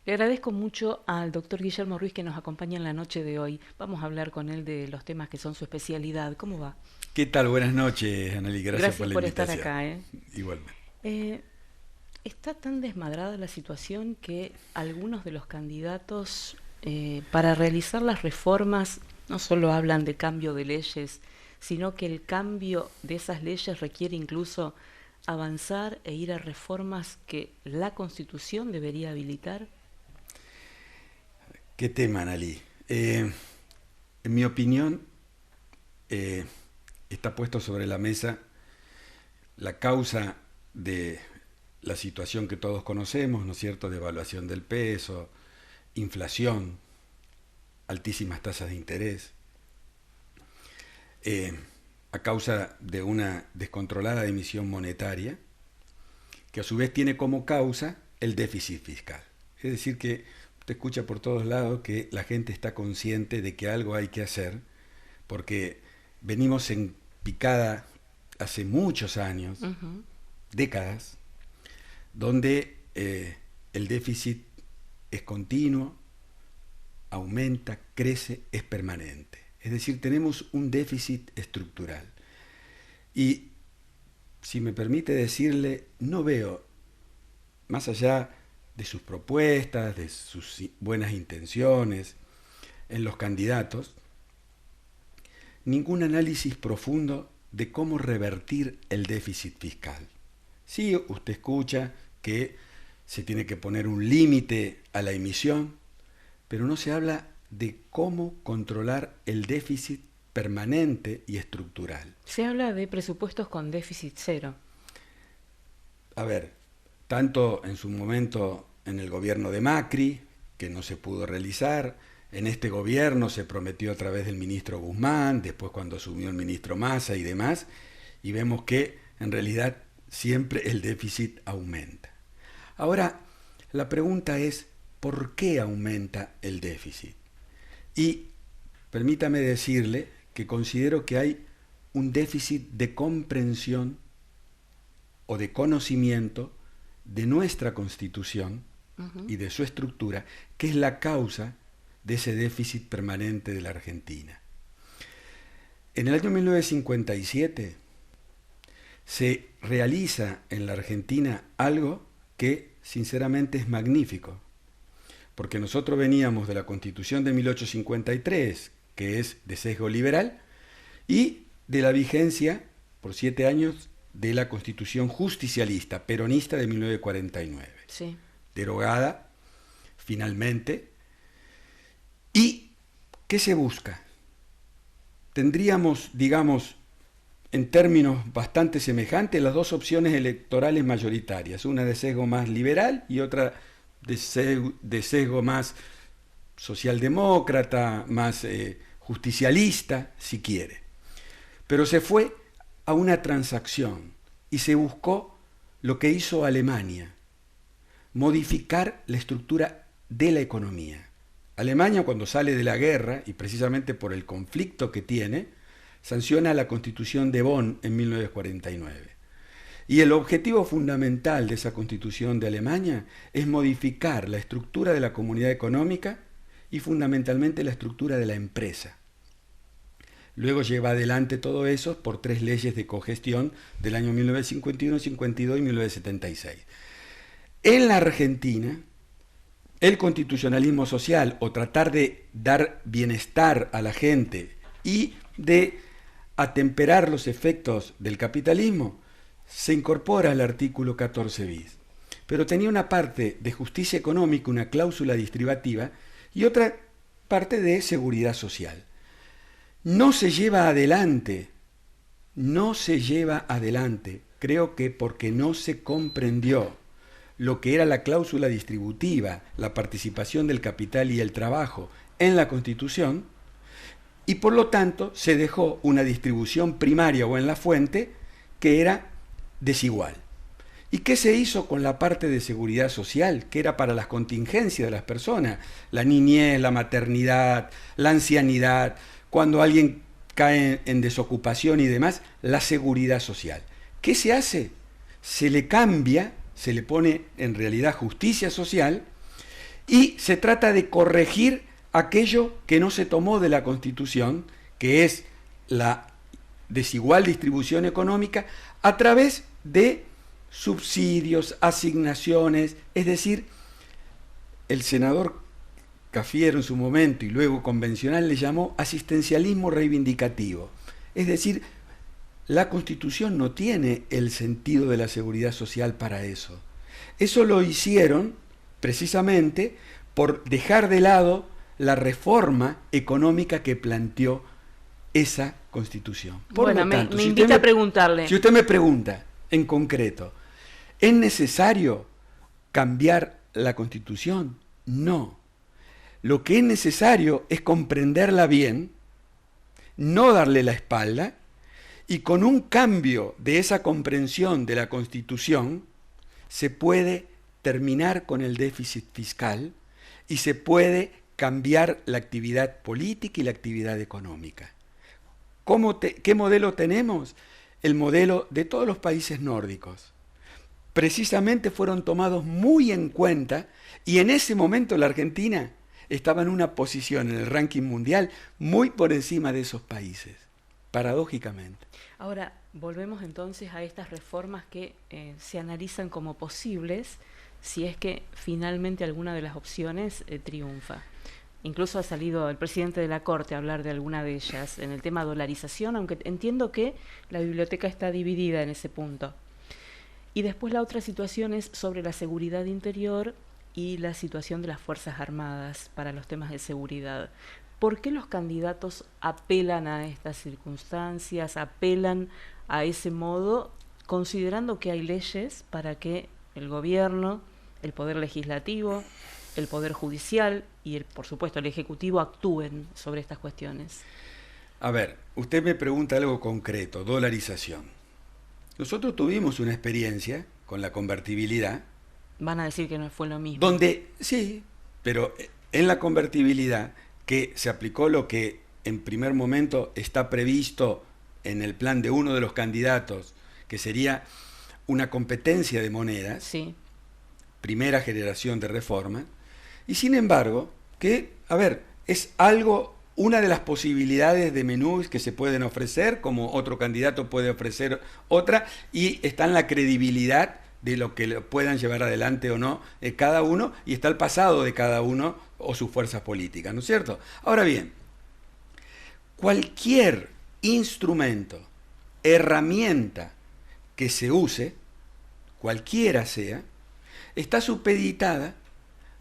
Le agradezco mucho al doctor Guillermo Ruiz que nos acompaña en la noche de hoy. Vamos a hablar con él de los temas que son su especialidad. ¿Cómo va? ¿Qué tal? Buenas noches, Anneli. Gracias por Gracias la por estar invitación. acá, ¿eh? Igualmente. Eh, Está tan desmadrada la situación que algunos de los candidatos para realizar las reformas no solo hablan de cambio de leyes, sino que el cambio de esas leyes requiere incluso avanzar e ir a reformas que la Constitución debería habilitar. ¿Qué tema, Anneli? En mi opinión, eh, está puesto sobre la mesa la causa de la situación que todos conocemos, ¿no es cierto?, de evaluación del peso, inflación, altísimas tasas de interés, eh, a causa de una descontrolada emisión monetaria, que a su vez tiene como causa el déficit fiscal. Es decir, que usted escucha por todos lados que la gente está consciente de que algo hay que hacer, porque venimos en picada hace muchos años, Ujú. décadas, donde el déficit es continuo, aumenta, crece, es permanente. Es decir, tenemos un déficit estructural. Y, si me permite decirle, no veo, más allá de sus propuestas, de sus buenas intenciones en los candidatos, ningún análisis profundo de cómo revertir el déficit fiscal. Sí, usted escucha que se tiene que poner un límite a la emisión, pero no se habla de cómo controlar el déficit permanente y estructural. Se habla de presupuestos con déficit cero. A ver, tanto en su momento en el gobierno de Macri, que no se pudo realizar, en este gobierno se prometió a través del ministro Guzmán, después cuando asumió el ministro Massa y demás, y vemos que en realidad siempre el déficit aumenta. Ahora, la pregunta es, ¿por qué aumenta el déficit? Y permítame decirle que considero que hay un déficit de comprensión o de conocimiento de nuestra Constitución Ujú. y de su estructura, que es la causa de ese déficit permanente de la Argentina. En el año 1957 se realiza en la Argentina algo que sinceramente es magnífico, porque nosotros veníamos de la Constitución de 1853, que es de sesgo liberal, y de la vigencia por 7 años de la Constitución justicialista, peronista de 1949, Sí. derogada finalmente. ¿Y qué se busca? Tendríamos, digamos, en términos bastante semejantes, las dos opciones electorales mayoritarias, una de sesgo más liberal y otra de sesgo más socialdemócrata, más justicialista, si quiere. Pero se fue a una transacción y se buscó lo que hizo Alemania, modificar la estructura de la economía. Alemania, cuando sale de la guerra, y precisamente por el conflicto que tiene, sanciona la Constitución de Bonn en 1949. Y el objetivo fundamental de esa Constitución de Alemania es modificar la estructura de la comunidad económica y fundamentalmente la estructura de la empresa. Luego lleva adelante todo eso por 3 leyes de cogestión del año 1951, 52 y 1976. En la Argentina, el constitucionalismo social, o tratar de dar bienestar a la gente y de atemperar los efectos del capitalismo, se incorpora al artículo 14 bis. Pero tenía una parte de justicia económica, una cláusula distributiva, y otra parte de seguridad social. No se lleva adelante, creo que porque no se comprendió lo que era la cláusula distributiva, la participación del capital y el trabajo en la Constitución, y por lo tanto se dejó una distribución primaria o en la fuente que era desigual. ¿Y qué se hizo con la parte de seguridad social, que era para las contingencias de las personas? La niñez, la maternidad, la ancianidad, cuando alguien cae en desocupación y demás, la seguridad social. ¿Qué se hace? Se le cambia, se le pone en realidad justicia social y se trata de corregir aquello que no se tomó de la Constitución, que es la desigual distribución económica, a través de subsidios, asignaciones, es decir, el senador Cafiero en su momento y luego convencional le llamó asistencialismo reivindicativo. Es decir, la Constitución no tiene el sentido de la seguridad social para eso. Eso lo hicieron precisamente por dejar de lado la reforma económica que planteó esa Constitución. Por bueno, lo tanto, me invita a preguntarle. Si usted me pregunta en concreto, ¿es necesario cambiar la Constitución? No. Lo que es necesario es comprenderla bien, no darle la espalda, y con un cambio de esa comprensión de la Constitución se puede terminar con el déficit fiscal y se puede cambiar la actividad política y la actividad económica. ¿Qué modelo tenemos? El modelo de todos los países nórdicos. Precisamente fueron tomados muy en cuenta y en ese momento la Argentina estaba en una posición en el ranking mundial muy por encima de esos países, paradójicamente. Ahora, volvemos entonces a estas reformas que se analizan como posibles si es que finalmente alguna de las opciones triunfa. Incluso ha salido el presidente de la Corte a hablar de alguna de ellas en el tema dolarización, aunque entiendo que la biblioteca está dividida en ese punto. Y después la otra situación es sobre la seguridad interior y la situación de las Fuerzas Armadas para los temas de seguridad. ¿Por qué los candidatos apelan a estas circunstancias, apelan a ese modo, considerando que hay leyes para que el gobierno, el poder legislativo, el poder judicial y, por supuesto, el ejecutivo actúen sobre estas cuestiones? A ver, usted me pregunta algo concreto, dolarización. Nosotros tuvimos una experiencia con la convertibilidad. Van a decir que no fue lo mismo. Donde, sí, pero en la convertibilidad que se aplicó lo que en primer momento está previsto en el plan de uno de los candidatos, que sería una competencia de monedas, sí, primera generación de reforma, y sin embargo, que, a ver, es algo, una de las posibilidades de menús que se pueden ofrecer, como otro candidato puede ofrecer otra, y está en la credibilidad de lo que puedan llevar adelante o no cada uno, y está el pasado de cada uno o sus fuerzas políticas, ¿no es cierto? Ahora bien, cualquier instrumento, herramienta que se use, cualquiera sea, está supeditada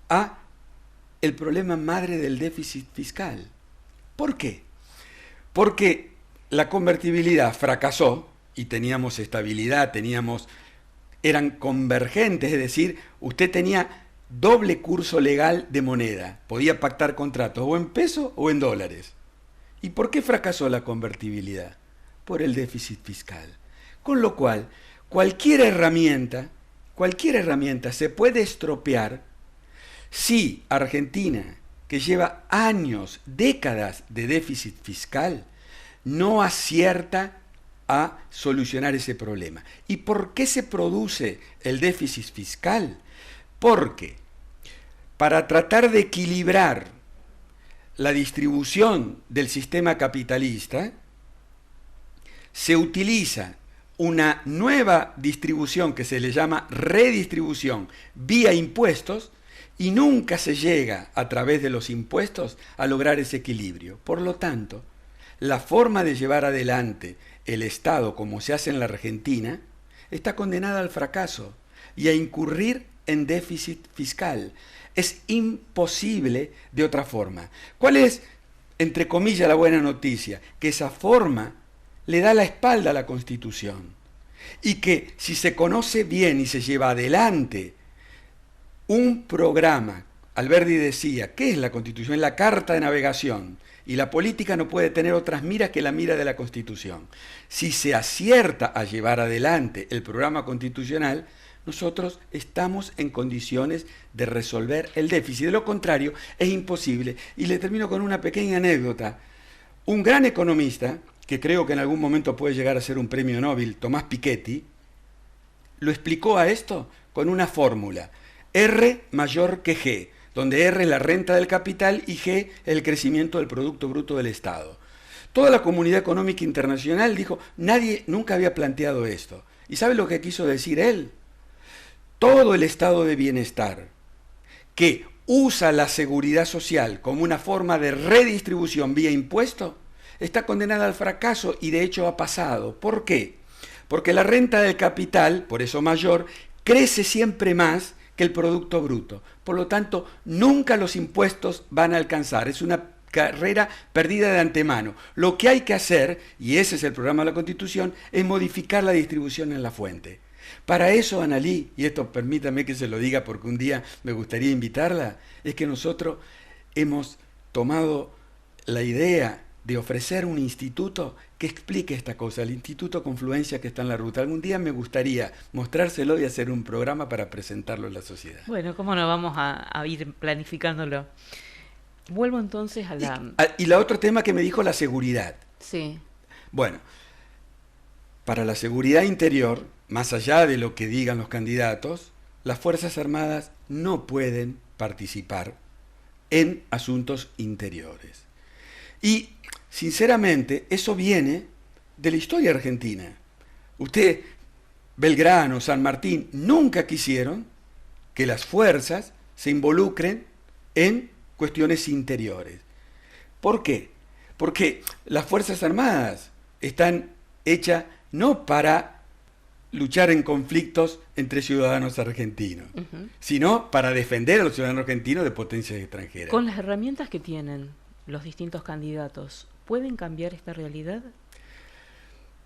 a el problema madre del déficit fiscal. ¿Por qué? Porque la convertibilidad fracasó y teníamos estabilidad, eran convergentes, es decir, usted tenía doble curso legal de moneda, podía pactar contratos o en pesos o en dólares. ¿Y por qué fracasó la convertibilidad? Por el déficit fiscal. Con lo cual, cualquier herramienta se puede estropear si Argentina, que lleva años, décadas de déficit fiscal, no acierta a solucionar ese problema. ¿Y por qué se produce el déficit fiscal? Porque para tratar de equilibrar la distribución del sistema capitalista, se utiliza una nueva distribución que se le llama redistribución vía impuestos, y nunca se llega a través de los impuestos a lograr ese equilibrio. Por lo tanto, la forma de llevar adelante el Estado, como se hace en la Argentina, está condenada al fracaso y a incurrir en déficit fiscal. Es imposible de otra forma. ¿Cuál es, entre comillas, la buena noticia? Que esa forma le da la espalda a la Constitución y que si se conoce bien y se lleva adelante un programa, Alberdi decía, ¿qué es la Constitución? Es la carta de navegación, y la política no puede tener otras miras que la mira de la Constitución. Si se acierta a llevar adelante el programa constitucional, nosotros estamos en condiciones de resolver el déficit. De lo contrario, es imposible. Y le termino con una pequeña anécdota. Un gran economista, que creo que en algún momento puede llegar a ser un premio Nobel, Tomás Piketty, lo explicó a esto con una fórmula. R mayor que G, donde R es la renta del capital y G el crecimiento del Producto Bruto del Estado. Toda la comunidad económica internacional dijo, nadie nunca había planteado esto. ¿Y sabe lo que quiso decir él? Todo el estado de bienestar que usa la seguridad social como una forma de redistribución vía impuesto, está condenada al fracaso y de hecho ha pasado. ¿Por qué? Porque la renta del capital, por eso mayor, crece siempre más que el Producto Bruto. Por lo tanto, nunca los impuestos van a alcanzar. Es una carrera perdida de antemano. Lo que hay que hacer, y ese es el programa de la Constitución, es modificar la distribución en la fuente. Para eso, Analí, y esto permítame que se lo diga porque un día me gustaría invitarla, es que nosotros hemos tomado la idea de ofrecer un instituto que explique esta cosa, el Instituto Confluencia que está en la ruta. Algún día me gustaría mostrárselo y hacer un programa para presentarlo en la sociedad. Bueno, ¿cómo no vamos a ir planificándolo? Vuelvo entonces a la... Y la otro tema que me dijo, la seguridad. Sí. Bueno, para la seguridad interior, más allá de lo que digan los candidatos, las Fuerzas Armadas no pueden participar en asuntos interiores. Y, sinceramente, eso viene de la historia argentina. Usted, Belgrano, San Martín, nunca quisieron que las fuerzas se involucren en cuestiones interiores. ¿Por qué? Porque las Fuerzas Armadas están hechas no para luchar en conflictos entre ciudadanos argentinos, sino para defender a los ciudadanos argentinos de potencias extranjeras. Con las herramientas que tienen los distintos candidatos, ¿pueden cambiar esta realidad?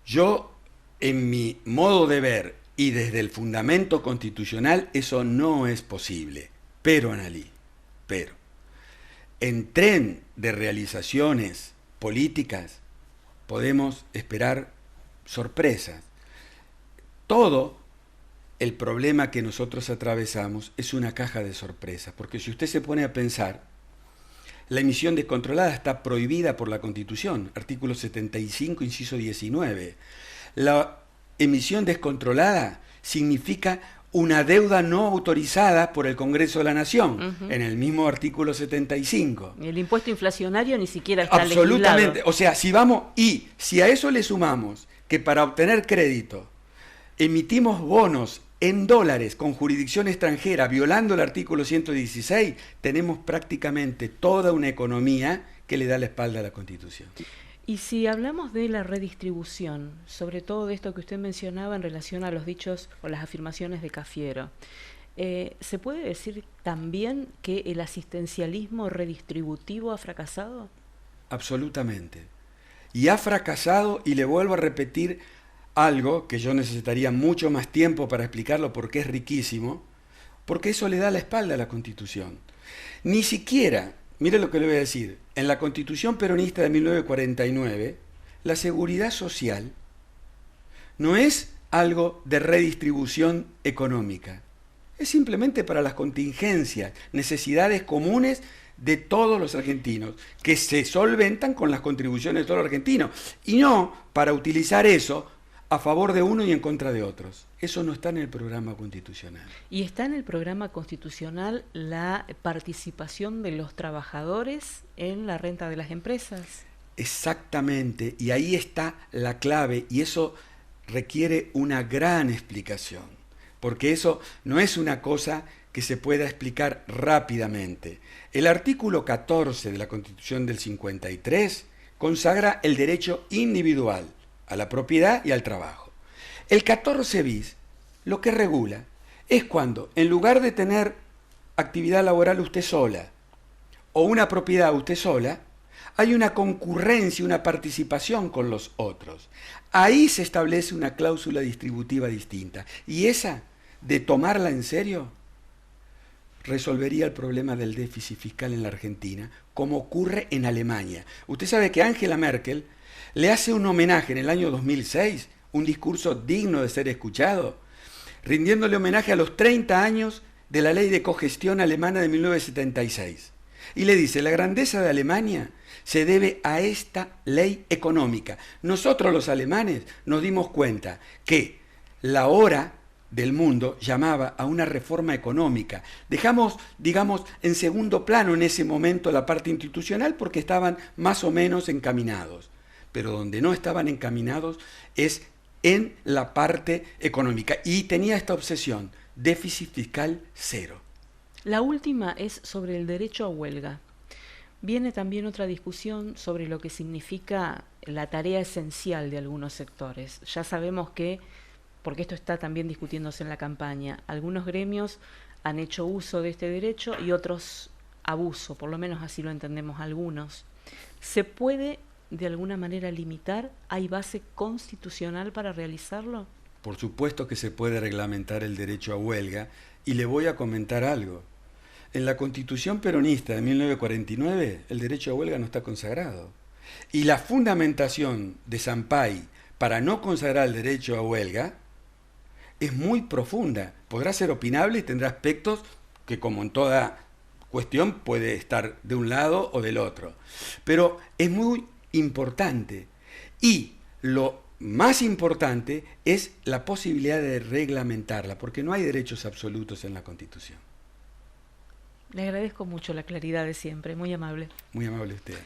Yo, en mi modo de ver y desde el fundamento constitucional, eso no es posible. Pero, Analí, en tren de realizaciones políticas podemos esperar sorpresas. Todo el problema que nosotros atravesamos es una caja de sorpresas, porque si usted se pone a pensar, la emisión descontrolada está prohibida por la Constitución, artículo 75, inciso 19. La emisión descontrolada significa una deuda no autorizada por el Congreso de la Nación, en el mismo artículo 75. El impuesto inflacionario ni siquiera está absolutamente legislado. O sea, si a eso le sumamos que para obtener crédito emitimos bonos en dólares con jurisdicción extranjera, violando el artículo 116, tenemos prácticamente toda una economía que le da la espalda a la Constitución. Y si hablamos de la redistribución, sobre todo de esto que usted mencionaba en relación a los dichos o las afirmaciones de Cafiero, ¿se puede decir también que el asistencialismo redistributivo ha fracasado? Absolutamente. Y ha fracasado, y le vuelvo a repetir algo que yo necesitaría mucho más tiempo para explicarlo porque es riquísimo, porque eso le da la espalda a la Constitución. Ni siquiera, mire lo que le voy a decir, en la Constitución peronista de 1949, la seguridad social no es algo de redistribución económica, es simplemente para las contingencias, necesidades comunes de todos los argentinos, que se solventan con las contribuciones de todos los argentinos, y no para utilizar eso a favor de uno y en contra de otros. Eso no está en el programa constitucional. ¿Y está en el programa constitucional la participación de los trabajadores en la renta de las empresas? Exactamente, y ahí está la clave, y eso requiere una gran explicación, porque eso no es una cosa que se pueda explicar rápidamente. El artículo 14 de la Constitución del 53 consagra el derecho individual a la propiedad y al trabajo. El 14 bis lo que regula es cuando, en lugar de tener actividad laboral usted sola o una propiedad usted sola, hay una concurrencia, una participación con los otros. Ahí se establece una cláusula distributiva distinta. Y esa, de tomarla en serio, resolvería el problema del déficit fiscal en la Argentina, como ocurre en Alemania. Usted sabe que Angela Merkel le hace un homenaje en el año 2006, un discurso digno de ser escuchado, rindiéndole homenaje a los 30 años de la ley de cogestión alemana de 1976. Y le dice, la grandeza de Alemania se debe a esta ley económica. Nosotros los alemanes nos dimos cuenta que la hora del mundo llamaba a una reforma económica. Dejamos, digamos, en segundo plano en ese momento la parte institucional porque estaban más o menos encaminados. Pero donde no estaban encaminados es en la parte económica. Y tenía esta obsesión, déficit fiscal cero. La última es sobre el derecho a huelga. Viene también otra discusión sobre lo que significa la tarea esencial de algunos sectores. Ya sabemos que, porque esto está también discutiéndose en la campaña, algunos gremios han hecho uso de este derecho y otros abuso, por lo menos así lo entendemos algunos. ¿Se puede de alguna manera limitar? ¿Hay base constitucional para realizarlo? Por supuesto que se puede reglamentar el derecho a huelga y le voy a comentar algo. En la Constitución peronista de 1949 el derecho a huelga no está consagrado. Y la fundamentación de Sampay para no consagrar el derecho a huelga es muy profunda. Podrá ser opinable y tendrá aspectos que, como en toda cuestión, puede estar de un lado o del otro. Pero es muy importante. Y lo más importante es la posibilidad de reglamentarla, porque no hay derechos absolutos en la Constitución. Le agradezco mucho la claridad de siempre, muy amable. Muy amable usted.